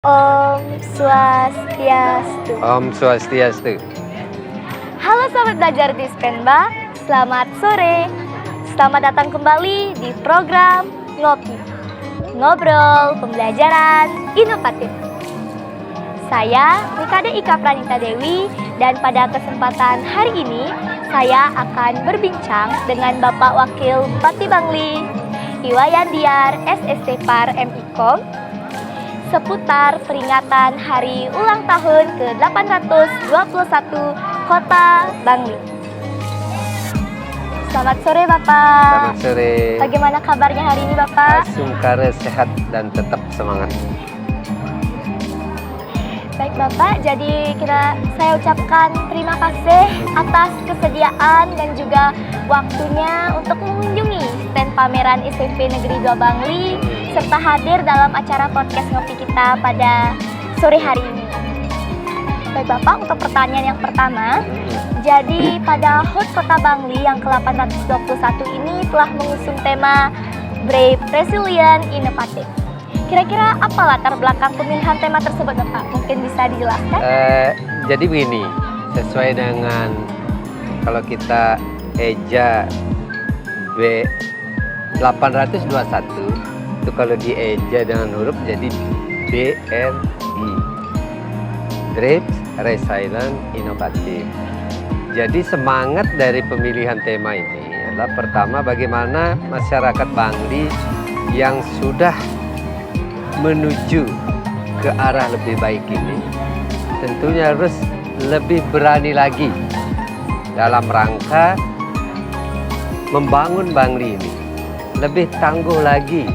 Om Swastiastu. Om Swastiastu. Halo Sobat Belajar di Spenba, selamat sore. Selamat datang kembali di program Ngopi, Ngobrol Pembelajaran Inovatif. Saya Mikade Ika Pranita Dewi, dan pada kesempatan hari ini saya akan berbincang dengan Bapak Wakil Bupati Bangli, Iwayan Diar SST Par MIKOM, seputar peringatan hari ulang tahun ke-821 Kota Bangli. Selamat sore Bapak. Selamat sore. Bagaimana kabarnya hari ini Bapak? Sumkare sehat dan tetap semangat. Baik Bapak, jadi saya ucapkan terima kasih atas kesediaan dan juga waktunya untuk mengunjungi stand pameran SMP Negeri 2 Bangli serta hadir dalam acara podcast ngopi kita pada sore hari ini. Baik Bapak, untuk pertanyaan yang pertama, jadi pada HUT Kota Bangli yang ke-821 ini telah mengusung tema Brave, Resilient, Inovatif. Kira-kira apa latar belakang pemilihan tema tersebut Bapak? Mungkin bisa dijelaskan? Jadi begini, sesuai dengan kalau kita eja B821, itu kalau dieja dengan huruf jadi BRI, Brave, Resilient, Inovatif. Jadi semangat dari pemilihan tema ini adalah pertama bagaimana masyarakat Bangli yang sudah menuju ke arah lebih baik ini tentunya harus lebih berani lagi dalam rangka membangun Bangli ini, lebih tangguh lagi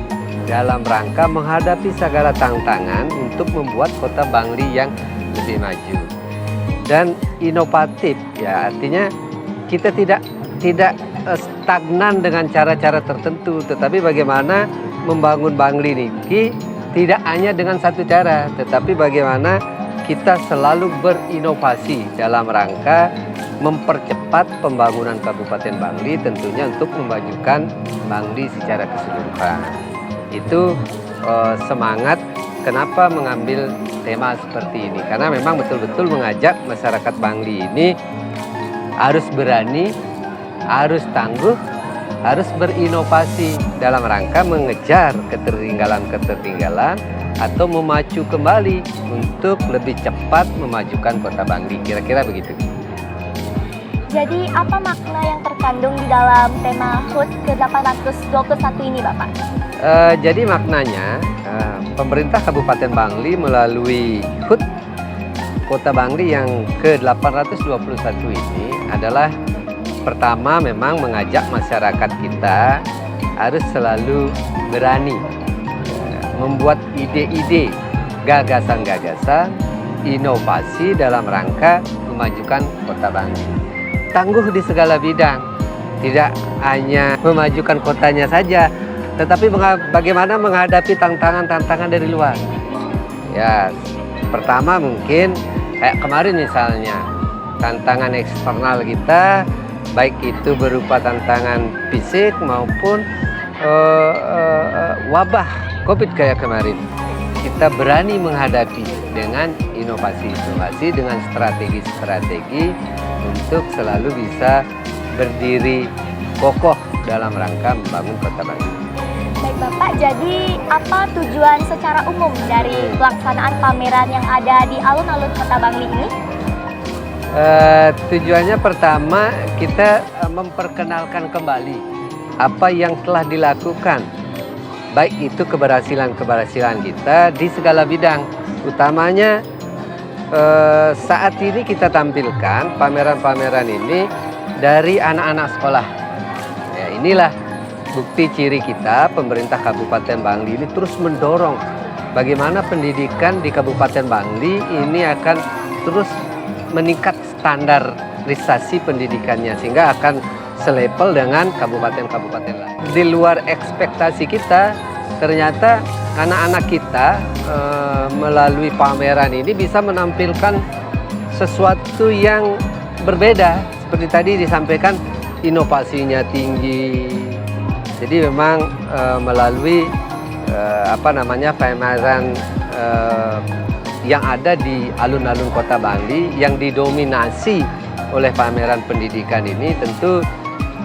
dalam rangka menghadapi segala tantangan untuk membuat kota Bangli yang lebih maju dan inovatif. Ya, artinya kita tidak stagnan dengan cara-cara tertentu, tetapi bagaimana membangun Bangli ini tidak hanya dengan satu cara, tetapi bagaimana kita selalu berinovasi dalam rangka mempercepat pembangunan Kabupaten Bangli, tentunya untuk memajukan Bangli secara keseluruhan. Itu semangat kenapa mengambil tema seperti ini, karena memang betul-betul mengajak masyarakat Bangli ini harus berani, harus tangguh, harus berinovasi dalam rangka mengejar ketertinggalan atau memacu kembali untuk lebih cepat memajukan kota Bangli. Kira-kira begitu. Jadi apa makna yang terkandung di dalam tema HUT ke-821 ini Bapak? Jadi maknanya pemerintah Kabupaten Bangli melalui HUT Kota Bangli yang ke-821 ini adalah pertama memang mengajak masyarakat kita harus selalu berani membuat ide-ide, gagasan-gagasan, inovasi dalam rangka memajukan kota Bangli. Tangguh di segala bidang, tidak hanya memajukan kotanya saja, tetapi bagaimana menghadapi tantangan-tantangan dari luar. Ya, pertama mungkin kayak kemarin misalnya, tantangan eksternal kita baik itu berupa tantangan fisik maupun wabah COVID kayak kemarin. Kita berani menghadapi dengan inovasi-inovasi, dengan strategi-strategi untuk selalu bisa berdiri kokoh dalam rangka membangun kota Bangli. Baik Bapak, jadi apa tujuan secara umum dari pelaksanaan pameran yang ada di alun-alun kota Bangli ini? Tujuannya pertama kita memperkenalkan kembali apa yang telah dilakukan, baik itu keberhasilan kita di segala bidang, utamanya saat ini kita tampilkan pameran-pameran ini dari anak-anak sekolah. Ya, inilah bukti ciri kita, pemerintah Kabupaten Bangli ini terus mendorong bagaimana pendidikan di Kabupaten Bangli ini akan terus meningkat standarisasi pendidikannya sehingga akan selevel dengan kabupaten-kabupaten lain. Di luar ekspektasi kita, ternyata anak-anak kita melalui pameran ini bisa menampilkan sesuatu yang berbeda. Seperti tadi disampaikan, inovasinya tinggi. Jadi memang melalui pameran yang ada di alun-alun Kota Bangli yang didominasi oleh pameran pendidikan ini, tentu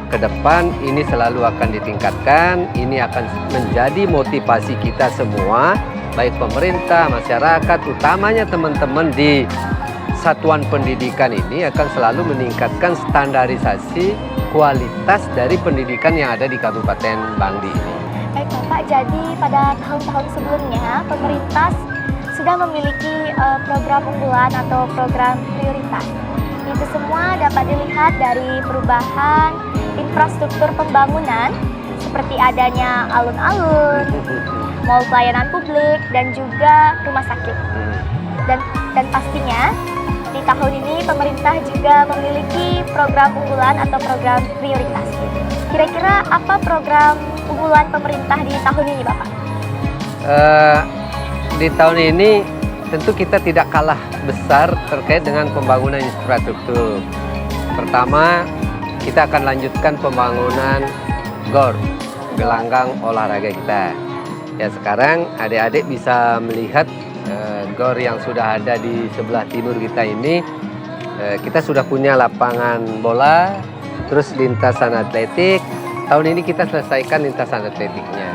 ke depan ini selalu akan ditingkatkan. Ini akan menjadi motivasi kita semua, baik pemerintah, masyarakat, utamanya teman-teman di satuan pendidikan ini akan selalu meningkatkan standarisasi kualitas dari pendidikan yang ada di Kabupaten Bangli ini. Baik Bapak, jadi pada tahun-tahun sebelumnya pemerintah sudah memiliki program unggulan atau program prioritas. Itu semua dapat dilihat dari perubahan infrastruktur pembangunan seperti adanya alun-alun, mall pelayanan publik, dan juga rumah sakit. Dan pastinya di tahun ini pemerintah juga memiliki program unggulan atau program prioritas. Kira-kira apa program unggulan pemerintah di tahun ini, Bapak? Di tahun ini tentu kita tidak kalah besar terkait dengan pembangunan infrastruktur. Pertama, kita akan lanjutkan pembangunan GOR, gelanggang olahraga kita. Ya, sekarang adik-adik bisa melihat GOR yang sudah ada di sebelah timur kita ini. Kita sudah punya lapangan bola, terus lintasan atletik. Tahun ini kita selesaikan lintasan atletiknya.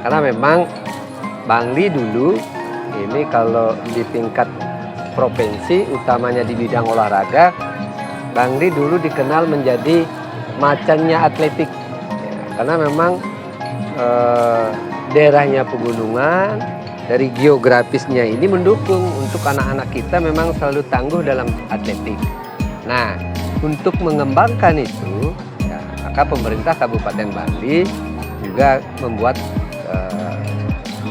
Karena memang Bangli dulu ini kalau di tingkat provinsi, utamanya di bidang olahraga, Bangli dulu dikenal menjadi macannya atletik. Karena memang daerahnya pegunungan, dari geografisnya ini mendukung untuk anak-anak kita memang selalu tangguh dalam atletik. Nah, untuk mengembangkan itu, ya, maka pemerintah Kabupaten Bangli juga membuat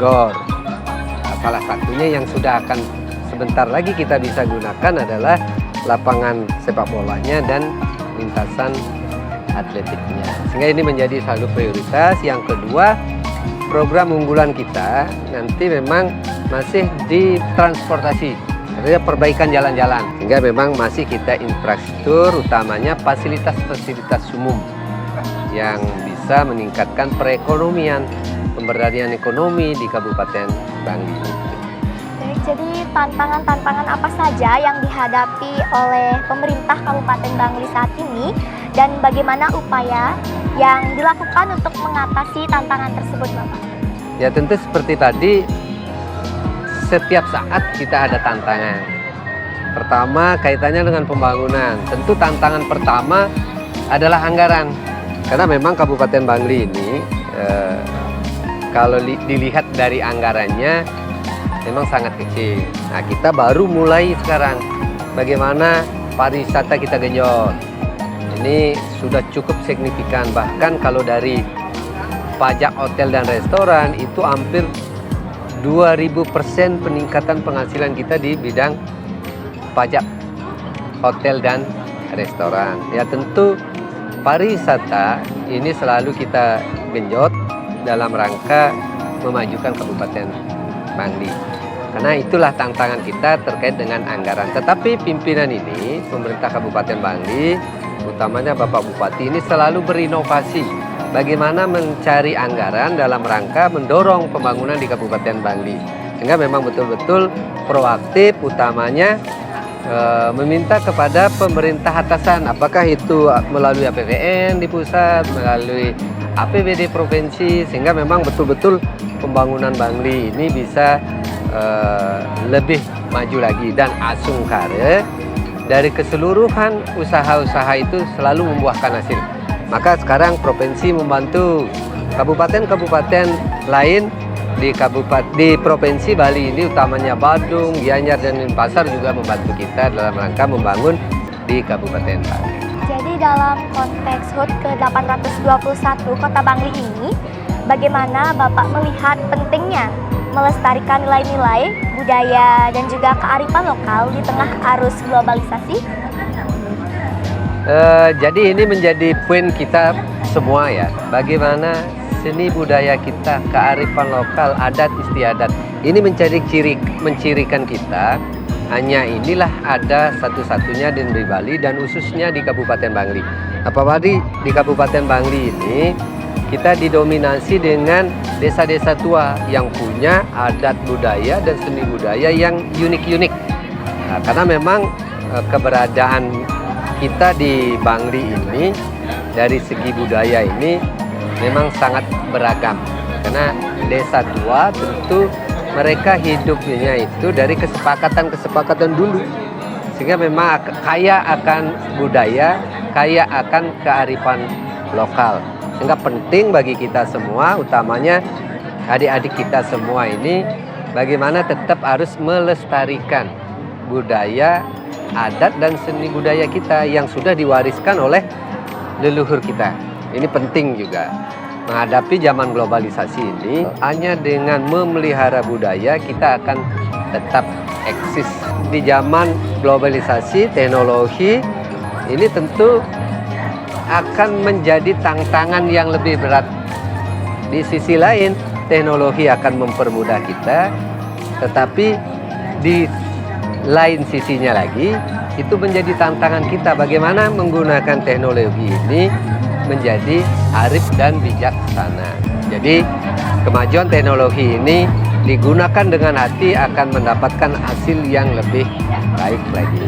GOR. Salah satunya yang sudah akan sebentar lagi kita bisa gunakan adalah lapangan sepak bolanya dan lintasan atletiknya. Sehingga ini menjadi selalu prioritas. Yang kedua, program unggulan kita nanti memang masih di transportasi, artinya perbaikan jalan-jalan. Sehingga memang masih kita infrastruktur, utamanya fasilitas-fasilitas umum yang bisa meningkatkan perekonomian, pemberdayaan ekonomi di Kabupaten Bangli. Baik, jadi tantangan-tantangan apa saja yang dihadapi oleh pemerintah Kabupaten Bangli saat ini dan bagaimana upaya yang dilakukan untuk mengatasi tantangan tersebut, Bapak? Ya, tentu seperti tadi, setiap saat kita ada tantangan. Pertama, kaitannya dengan pembangunan. Tentu tantangan pertama adalah anggaran. Karena memang Kabupaten Bangli ini kalau dilihat dari anggarannya memang sangat kecil. Nah, kita baru mulai sekarang bagaimana pariwisata kita genjot. Ini sudah cukup signifikan. Bahkan kalau dari pajak hotel dan restoran itu hampir 2000% peningkatan penghasilan kita di bidang pajak hotel dan restoran. Ya, tentu pariwisata ini selalu kita genjot dalam rangka memajukan Kabupaten Bangli. Karena itulah tantangan kita terkait dengan anggaran. Tetapi pimpinan ini, pemerintah Kabupaten Bangli, utamanya Bapak Bupati ini selalu berinovasi bagaimana mencari anggaran dalam rangka mendorong pembangunan di Kabupaten Bangli. Sehingga memang betul-betul proaktif, utamanya meminta kepada pemerintah atasan, apakah itu melalui APBN di pusat, melalui APBD provinsi, sehingga memang betul-betul pembangunan Bangli ini bisa lebih maju lagi. Dan asungkare dari keseluruhan usaha-usaha itu selalu membuahkan hasil. Maka sekarang provinsi membantu kabupaten-kabupaten lain di Provinsi Bali ini, utamanya Badung, Gianyar, dan Denpasar juga membantu kita dalam rangka membangun di Kabupaten Bali. Jadi dalam konteks HUT ke-821 Kota Bangli ini, bagaimana Bapak melihat pentingnya melestarikan nilai-nilai budaya dan juga kearifan lokal di tengah arus globalisasi? Jadi ini menjadi poin kita semua ya, bagaimana seni budaya kita, kearifan lokal, adat istiadat ini mencirikan kita. Hanya inilah ada satu-satunya di Bali dan khususnya di Kabupaten Bangli. Apalagi di Kabupaten Bangli ini kita didominasi dengan desa-desa tua yang punya adat budaya dan seni budaya yang unik-unik. Nah, karena memang keberadaan kita di Bangli ini dari segi budaya ini memang sangat beragam. Karena desa tua tentu mereka hidupnya itu dari kesepakatan dulu. Sehingga memang kaya akan budaya, kaya akan kearifan lokal. Sehingga penting bagi kita semua, utamanya adik-adik kita semua ini, bagaimana tetap harus melestarikan budaya, adat dan seni budaya kita yang sudah diwariskan oleh leluhur kita. Ini penting juga. Menghadapi zaman globalisasi ini, hanya dengan memelihara budaya kita akan tetap eksis. Di zaman globalisasi, teknologi ini tentu akan menjadi tantangan yang lebih berat. Di sisi lain, teknologi akan mempermudah kita, tetapi di lain sisinya lagi, itu menjadi tantangan kita bagaimana menggunakan teknologi ini menjadi arif dan bijaksana. Jadi kemajuan teknologi ini digunakan dengan hati akan mendapatkan hasil yang lebih baik lagi.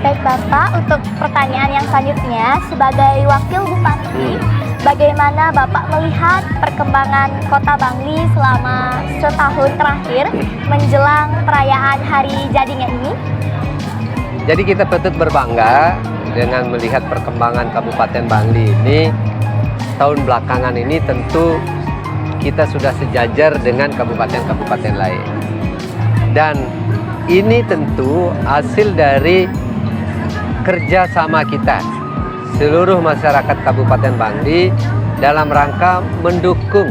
Baik Bapak, untuk pertanyaan yang selanjutnya, sebagai Wakil Bupati, bagaimana Bapak melihat perkembangan Kota Bangli selama setahun terakhir menjelang perayaan Hari Jadinya ini? Jadi kita patut berbangga dengan melihat perkembangan Kabupaten Bangli ini. Tahun belakangan ini tentu kita sudah sejajar dengan kabupaten-kabupaten lain. Dan ini tentu hasil dari kerjasama kita, seluruh masyarakat Kabupaten Bangli dalam rangka mendukung,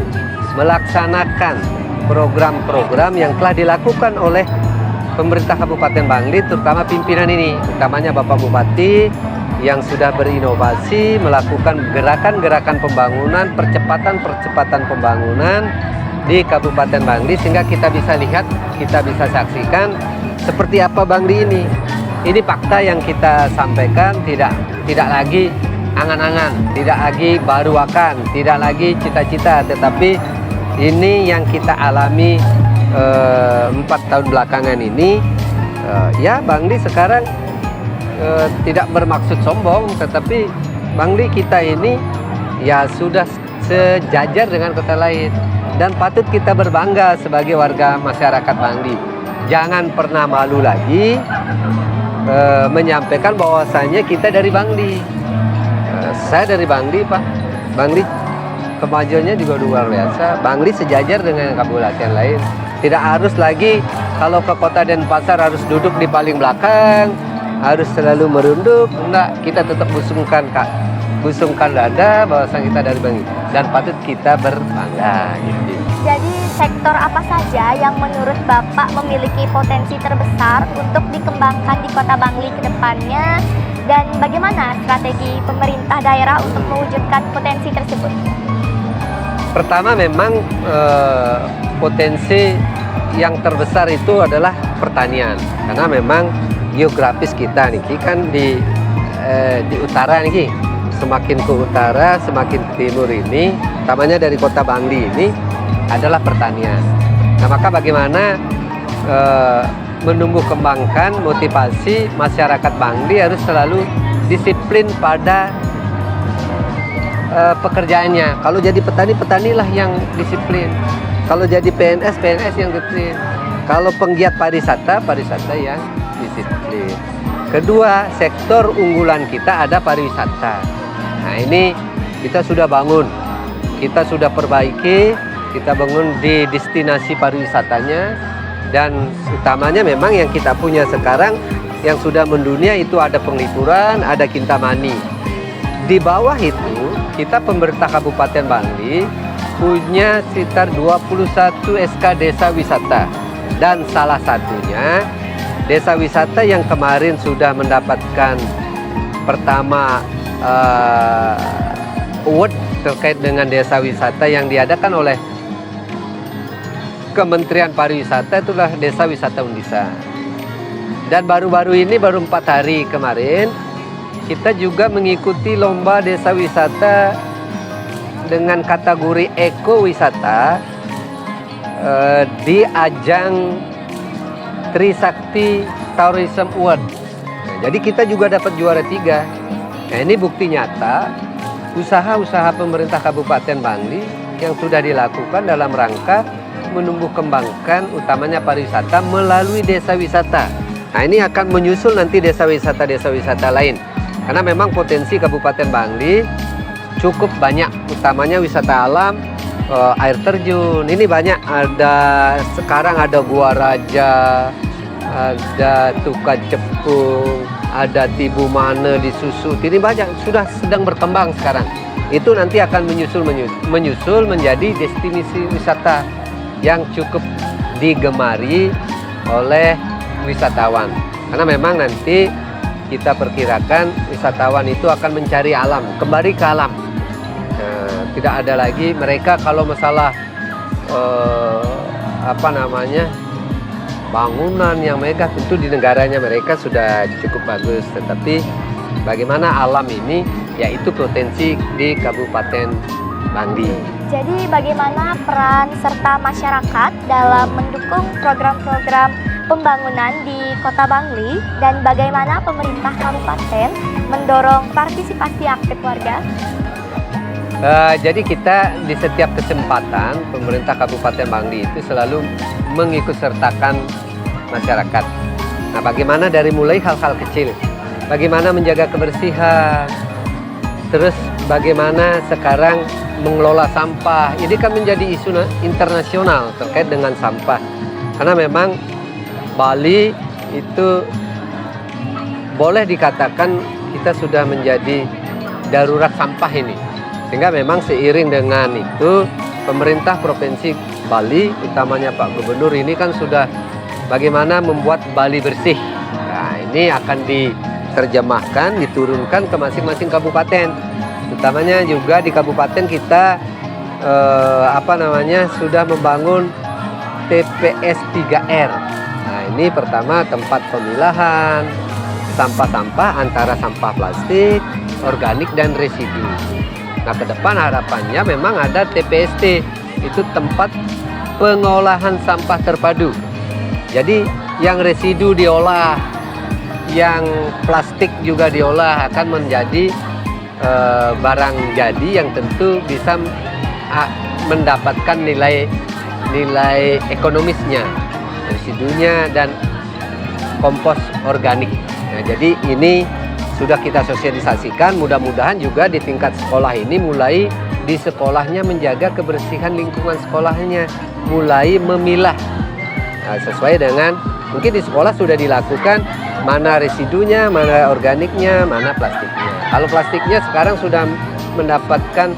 melaksanakan program-program yang telah dilakukan oleh pemerintah Kabupaten Bangli, terutama pimpinan ini, utamanya Bapak Bupati yang sudah berinovasi melakukan gerakan-gerakan pembangunan, percepatan pembangunan di Kabupaten Bangli, sehingga kita bisa lihat, kita bisa saksikan seperti apa Bangli ini. Ini fakta yang kita sampaikan, tidak lagi angan-angan, tidak lagi baru-akan, tidak lagi cita-cita, tetapi ini yang kita alami 4 tahun belakangan ini. Ya, Bangli sekarang tidak bermaksud sombong, tetapi Bangli kita ini ya sudah sejajar dengan kota lain dan patut kita berbangga sebagai warga masyarakat Bangli. Jangan pernah malu lagi menyampaikan bahwasannya kita dari Bangli. Saya dari Bangli, Pak. Bangli kemajuannya juga luar biasa. Bangli sejajar dengan kabupaten lain. Tidak harus lagi kalau ke kota Denpasar harus duduk di paling belakang, harus selalu merunduk. Enggak, kita tetap busungkan dada bahwasan kita dari Bangli dan patut kita berbangga. Gitu. Jadi sektor apa saja yang menurut Bapak memiliki potensi terbesar untuk dikembangkan di Kota Bangli ke depannya, dan bagaimana strategi pemerintah daerah untuk mewujudkan potensi tersebut? Pertama memang potensi yang terbesar itu adalah pertanian, karena memang geografis kita nih kan di utara nih, semakin ke utara semakin ke timur ini, utamanya dari Kota Bangli ini adalah pertanian. Nah, maka bagaimana menumbuh kembangkan motivasi masyarakat Bangli harus selalu disiplin pada pekerjaannya. Kalau jadi petani, petanilah yang disiplin. Kalau jadi PNS, PNS yang disiplin. Kalau penggiat pariwisata, pariwisata yang disiplin. Kedua, sektor unggulan kita ada pariwisata. Nah, ini kita sudah bangun, kita sudah perbaiki, kita bangun di destinasi pariwisatanya, dan utamanya memang yang kita punya sekarang yang sudah mendunia itu ada Penglipuran, ada Kintamani. Di bawah itu kita pemerintah Kabupaten Bangli punya sekitar 21 SK desa wisata, dan salah satunya desa wisata yang kemarin sudah mendapatkan pertama award terkait dengan desa wisata yang diadakan oleh Kementerian Pariwisata, itulah Desa Wisata Undisa. Dan baru-baru ini, baru 4 hari kemarin, kita juga mengikuti lomba desa wisata dengan kategori ekowisata di ajang Trisakti Tourism Award. Nah, jadi kita juga dapat juara 3. Nah, ini bukti nyata usaha-usaha pemerintah Kabupaten Bangli yang sudah dilakukan dalam rangka menumbuh kembangkan utamanya pariwisata melalui desa wisata. Nah, ini akan menyusul nanti desa wisata lain. Karena memang potensi Kabupaten Bangli cukup banyak, utamanya wisata alam, air terjun. Ini banyak, sekarang ada Gua Raja, ada Tuka Cepung, ada Tibu Mane di Susut. Ini banyak, sudah sedang berkembang sekarang. Itu nanti akan menyusul menjadi destinasi wisata yang cukup digemari oleh wisatawan. Karena memang nanti kita perkirakan wisatawan itu akan mencari alam, kembali ke alam. Tidak ada lagi mereka kalau masalah bangunan yang megah, tentu di negaranya mereka sudah cukup bagus. Tetapi bagaimana alam ini, yaitu potensi di Kabupaten Bangli. Jadi bagaimana peran serta masyarakat dalam mendukung program-program pembangunan di Kota Bangli dan bagaimana pemerintah kabupaten mendorong partisipasi aktif warga? Jadi kita di setiap kesempatan pemerintah Kabupaten Bangli itu selalu mengikutsertakan masyarakat. Nah, bagaimana dari mulai hal-hal kecil, bagaimana menjaga kebersihan, terus bagaimana sekarang mengelola sampah. Ini kan menjadi isu internasional terkait dengan sampah. Karena memang Bali itu boleh dikatakan kita sudah menjadi darurat sampah ini. Sehingga memang seiring dengan itu pemerintah Provinsi Bali, utamanya Pak Gubernur ini kan sudah bagaimana membuat Bali bersih. Nah, ini akan diterjemahkan, diturunkan ke masing-masing kabupaten. Utamanya juga di kabupaten kita sudah membangun TPS 3R. Nah, ini pertama tempat pemilahan sampah-sampah antara sampah plastik, organik dan residu. Nah, ke depan harapannya memang ada TPST, itu tempat pengolahan sampah terpadu. Jadi yang residu diolah, yang plastik juga diolah, akan menjadi barang jadi yang tentu bisa mendapatkan nilai ekonomisnya, residunya dan kompos organik. Nah, jadi ini sudah kita sosialisasikan, mudah-mudahan juga di tingkat sekolah ini mulai di sekolahnya menjaga kebersihan lingkungan sekolahnya, mulai memilah sesuai dengan mungkin di sekolah sudah dilakukan mana residunya, mana organiknya, mana plastiknya. Kalau plastiknya sekarang sudah mendapatkan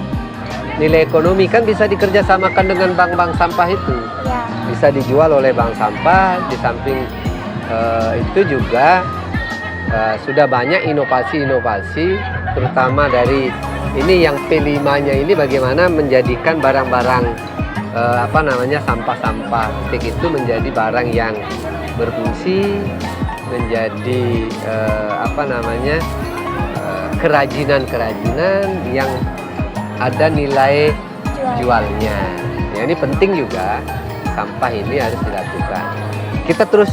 nilai ekonomi, kan bisa dikerjasamakan dengan bank-bank sampah itu, bisa dijual oleh bank sampah. Di samping itu juga sudah banyak inovasi-inovasi, terutama dari ini yang P5-nya ini bagaimana menjadikan barang-barang sampah-sampah plastik itu menjadi barang yang berfungsi, menjadi kerajinan-kerajinan yang ada nilai jualnya. Ya, ini penting juga, sampah ini harus dilakukan. Kita terus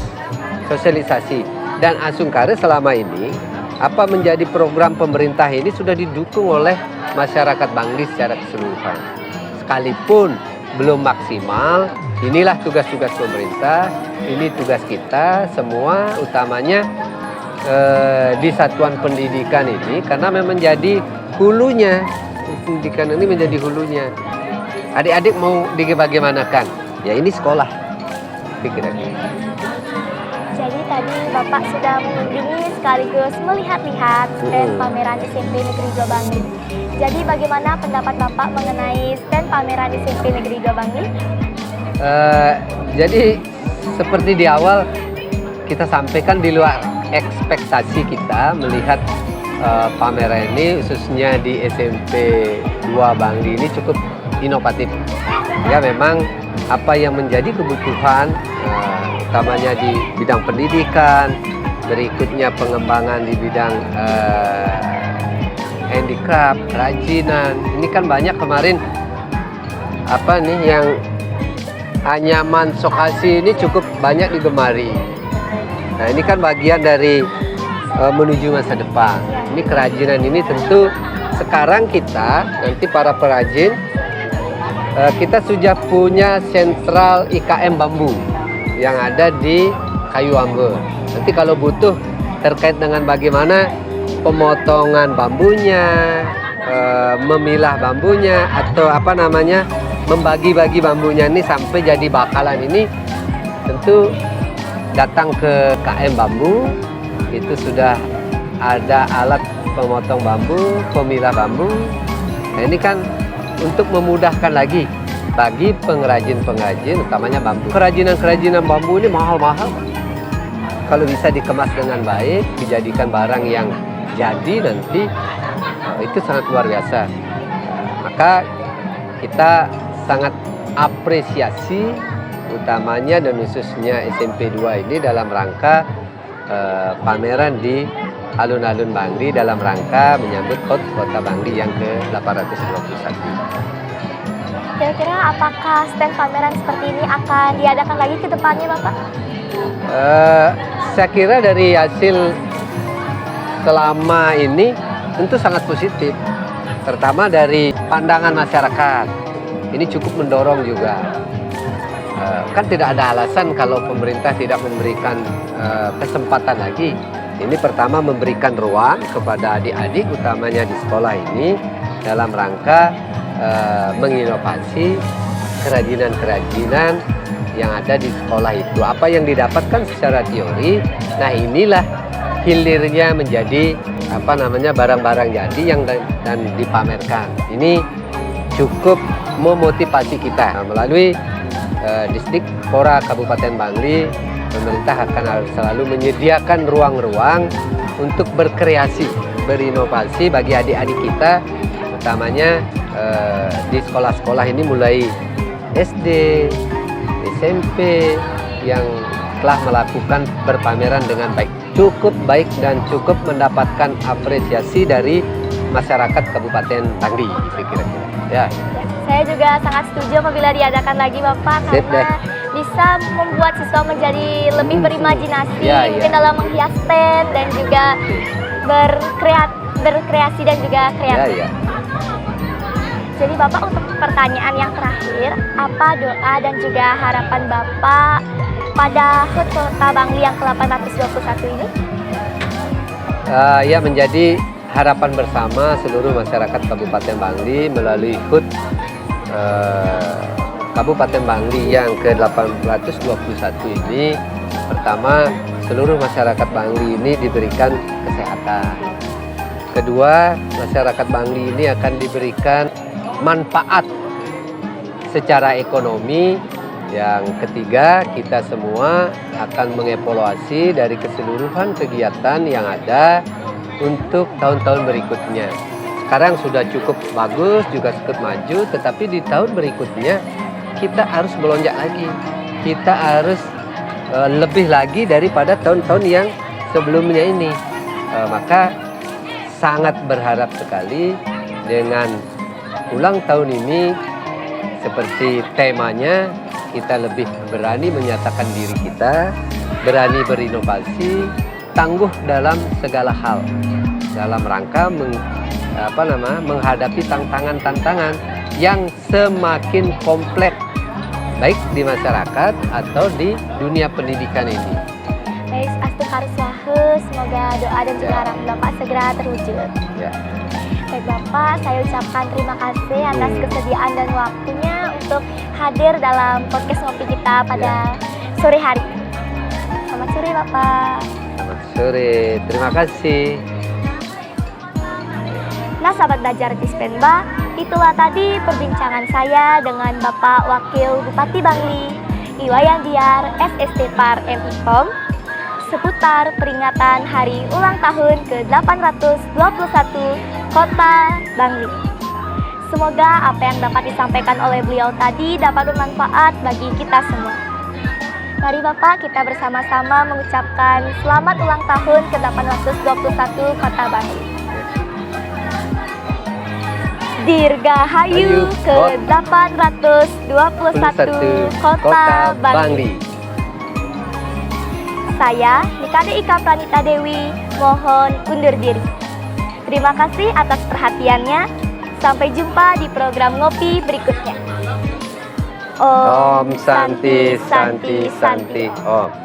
sosialisasi. Dan Asungkare selama ini apa menjadi program pemerintah ini sudah didukung oleh masyarakat Bangli secara keseluruhan. Sekalipun belum maksimal, inilah tugas-tugas pemerintah, ini tugas kita semua, utamanya di satuan pendidikan ini, karena memang menjadi hulunya, pendidikan ini menjadi hulunya. Adik-adik mau bagaimanakan? Ya ini sekolah, pikirannya. Jadi tadi Bapak sudah mengunjungi sekaligus melihat-lihat stand pameran SMP Negeri 2 Bangli. Jadi bagaimana pendapat Bapak mengenai stand pameran SMP Negeri 2 Bangli? Jadi seperti di awal kita sampaikan, di luar ekspektasi kita melihat pameran ini, khususnya di SMP 2 Bangli ini cukup inovatif. Ya memang apa yang menjadi kebutuhan utamanya di bidang pendidikan, berikutnya pengembangan di bidang handicraft, kerajinan. Ini kan banyak kemarin apa nih yang anyaman sokasi ini cukup banyak digemari. Nah ini kan bagian dari menuju masa depan. Ini kerajinan ini tentu sekarang kita nanti para perajin kita sudah punya sentral IKM bambu yang ada di Kayu Amber. Nanti kalau butuh terkait dengan bagaimana pemotongan bambunya, memilah bambunya, atau apa namanya membagi-bagi bambunya ini sampai jadi bakalan ini, tentu datang ke KM Bambu. Itu sudah ada alat pemotong bambu, pemilah bambu. Nah ini kan untuk memudahkan lagi bagi pengrajin-pengrajin, utamanya bambu. Kerajinan-kerajinan bambu ini mahal-mahal. Kalau bisa dikemas dengan baik, dijadikan barang yang jadi nanti, itu sangat luar biasa. Maka kita sangat apresiasi utamanya dan khususnya SMP 2 ini dalam rangka pameran di alun-alun Bangli dalam rangka menyambut HUT Kota Bangli yang ke-821. Kira-kira apakah stand pameran seperti ini akan diadakan lagi ke depannya, Bapak? Saya kira dari hasil selama ini tentu sangat positif. Pertama dari pandangan masyarakat, ini cukup mendorong juga. Kan tidak ada alasan kalau pemerintah tidak memberikan kesempatan lagi. Ini pertama memberikan ruang kepada adik-adik utamanya di sekolah ini dalam rangka menginovasi kerajinan-kerajinan yang ada di sekolah itu. Apa yang didapatkan secara teori, nah inilah hilirnya menjadi apa namanya barang-barang jadi yang dan dipamerkan. Ini cukup memotivasi kita. Nah, melalui Distrik Pora Kabupaten Bangli, pemerintah akan selalu menyediakan ruang-ruang untuk berkreasi, berinovasi bagi adik-adik kita, utamanya di sekolah-sekolah ini mulai SD, SMP yang telah melakukan berpameran dengan baik. Cukup baik dan cukup mendapatkan apresiasi dari masyarakat Kabupaten Bangli, kira-kira. Ya. Saya juga sangat setuju apabila diadakan lagi, Bapak, karena bisa membuat siswa menjadi lebih berimajinasi, mungkin dalam menghias stand dan juga berkreasi dan juga kreatif. Jadi Bapak, untuk pertanyaan yang terakhir, apa doa dan juga harapan Bapak pada HUT Kota Bangli yang ke-821 ini? Ya, menjadi harapan bersama seluruh masyarakat Kabupaten Bangli melalui HUT Kabupaten Bangli yang ke-821 ini. Pertama, seluruh masyarakat Bangli ini diberikan kesehatan. Kedua, masyarakat Bangli ini akan diberikan manfaat secara ekonomi. Yang ketiga, kita semua akan mengevaluasi dari keseluruhan kegiatan yang ada untuk tahun-tahun berikutnya. Sekarang sudah cukup bagus, juga cukup maju, tetapi di tahun berikutnya kita harus melonjak lagi. Kita harus lebih lagi daripada tahun-tahun yang sebelumnya ini. Maka sangat berharap sekali dengan ulang tahun ini, seperti temanya, kita lebih berani menyatakan diri kita, berani berinovasi, tangguh dalam segala hal, dalam rangka menghadapi tantangan-tantangan yang semakin kompleks, baik di masyarakat atau di dunia pendidikan ini. Baik, astu kariswahe, semoga doa dan juga harapan Bapak segera terwujud. Baik Bapak, saya ucapkan terima kasih atas kesediaan dan waktunya untuk hadir dalam podcast ngopi kita pada sore hari. Selamat sore Bapak. Selamat sore, terima kasih. Nah sahabat belajar di Spenba, itulah tadi perbincangan saya dengan Bapak Wakil Bupati Bangli, Iwayan SST Par MIPOM, seputar peringatan hari ulang tahun ke-821 Kota Bangli. Semoga apa yang dapat disampaikan oleh beliau tadi dapat bermanfaat bagi kita semua. Mari Bapak, kita bersama-sama mengucapkan selamat ulang tahun ke-821 Kota Bangli. Dirgahayu ke-821 Kota Bangli. Saya, Nikade Ika Pranita Dewi, mohon undur diri. Terima kasih atas perhatiannya. Sampai jumpa di program Ngopi berikutnya. Om Santi Santi Santi Om.